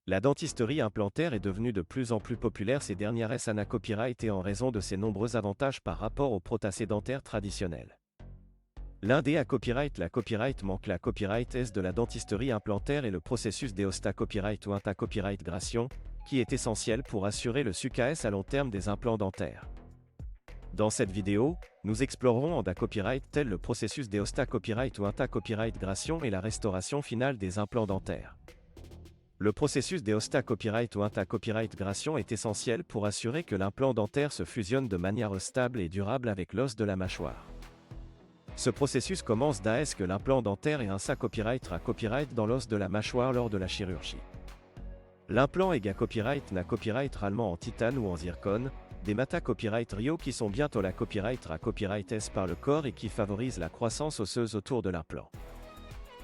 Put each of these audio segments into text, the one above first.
La dentisterie implantaire est devenue de plus en plus populaire ces dernières années copyright et en raison de ses nombreux avantages par rapport aux prothèses dentaires traditionnelles. L'un des copyright la copyright manque la copyright S de la dentisterie implantaire et le processus d'Eosta copyright ou inta-copyright gration, qui est essentiel pour assurer le succès à long terme des implants dentaires. Dans cette vidéo, nous explorerons en copyright tel le processus d'Eosta copyright ou inta-copyright gration et la restauration finale des implants dentaires. Le processus d'Eosta copyright ou inta-copyright gration est essentiel pour assurer que l'implant dentaire se fusionne de manière stable et durable avec l'os de la mâchoire. Ce processus commence dès que l'implant dentaire est un copyright copyright dans l'os de la mâchoire lors de la chirurgie. L'implant est copyright na copyright allemand en titane ou en zircone, des mata copyright Rio qui sont bientôt la copyright copyright S par le corps et qui favorisent la croissance osseuse autour de l'implant.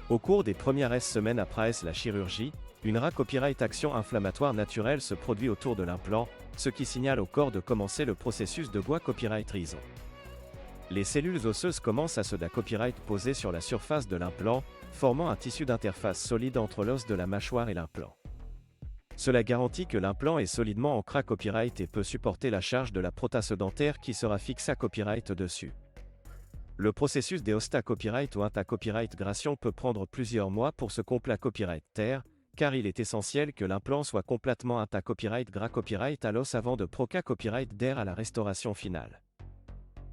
Au cours des premières semaines après la chirurgie, une copyright action inflammatoire naturelle se produit autour de l'implant, ce qui signale au corps de commencer le processus de copyright raison. Les cellules osseuses commencent à se copyright poser sur la surface de l'implant, formant un tissu d'interface solide entre l'os de la mâchoire et l'implant. Cela garantit que l'implant est solidement ancré copyright et peut supporter la charge de la prothèse dentaire qui sera fixée copyright dessus. Le processus d'Eosta copyright ou inta-copyright gration peut prendre plusieurs mois pour ce complet copyright terre, car il est essentiel que l'implant soit complètement inta-copyright copyright à l'os avant de proca copyright d'air à la restauration finale.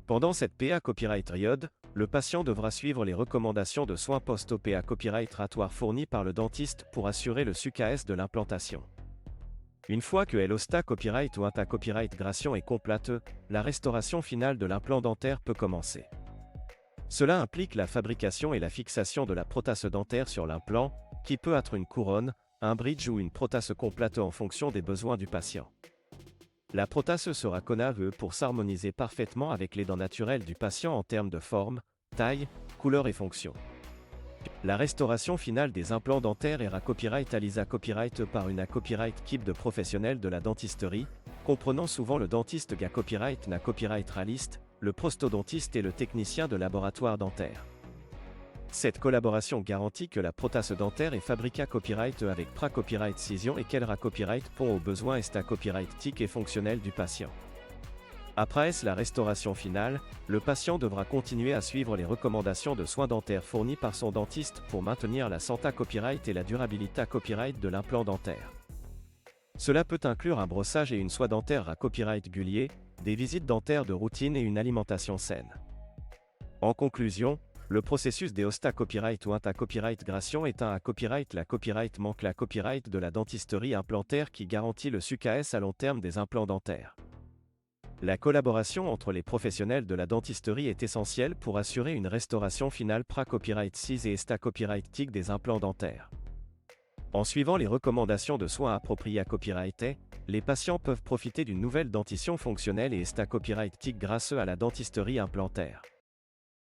Pendant cette PA copyright période, le patient devra suivre les recommandations de soins post-OPA copyright ratoire fournies par le dentiste pour assurer le succès de l'implantation. Une fois que l'Eosta copyright ou inta-copyright gration est complète, la restauration finale de l'implant dentaire peut commencer. Cela implique la fabrication et la fixation de la prothèse dentaire sur l'implant, qui peut être une couronne, un bridge ou une prothèse complète en fonction des besoins du patient. La prothèse sera conave pour s'harmoniser parfaitement avec les dents naturelles du patient en termes de forme, taille, couleur et fonction. La restauration finale des implants dentaires est copyright Alisa copyright par une copyright équipe de professionnels de la dentisterie, comprenant souvent le dentiste copyright na copyright realiste, le prostodontiste et le technicien de laboratoire dentaire. Cette collaboration garantit que la prothèse dentaire est fabriquée copyright avec copyright cision et qu'elle copyright pond aux besoins copyright tic et fonctionnel du patient. Après la restauration finale, le patient devra continuer à suivre les recommandations de soins dentaires fournies par son dentiste pour maintenir la santé copyright et la durabilité copyright de l'implant dentaire. Cela peut inclure un brossage et une soie dentaire copyright régulier, des visites dentaires de routine et une alimentation saine. En conclusion, le processus d'Eosta copyright ou inta-copyright gration est un copyright la copyright manque la copyright de la dentisterie implantaire qui garantit le succès à long terme des implants dentaires. La collaboration entre les professionnels de la dentisterie est essentielle pour assurer une restauration finale copyright 6 et esta copyright tic des implants dentaires. En suivant les recommandations de soins appropriés copyright, les patients peuvent profiter d'une nouvelle dentition fonctionnelle et esta copyright tic grâce à la dentisterie implantaire.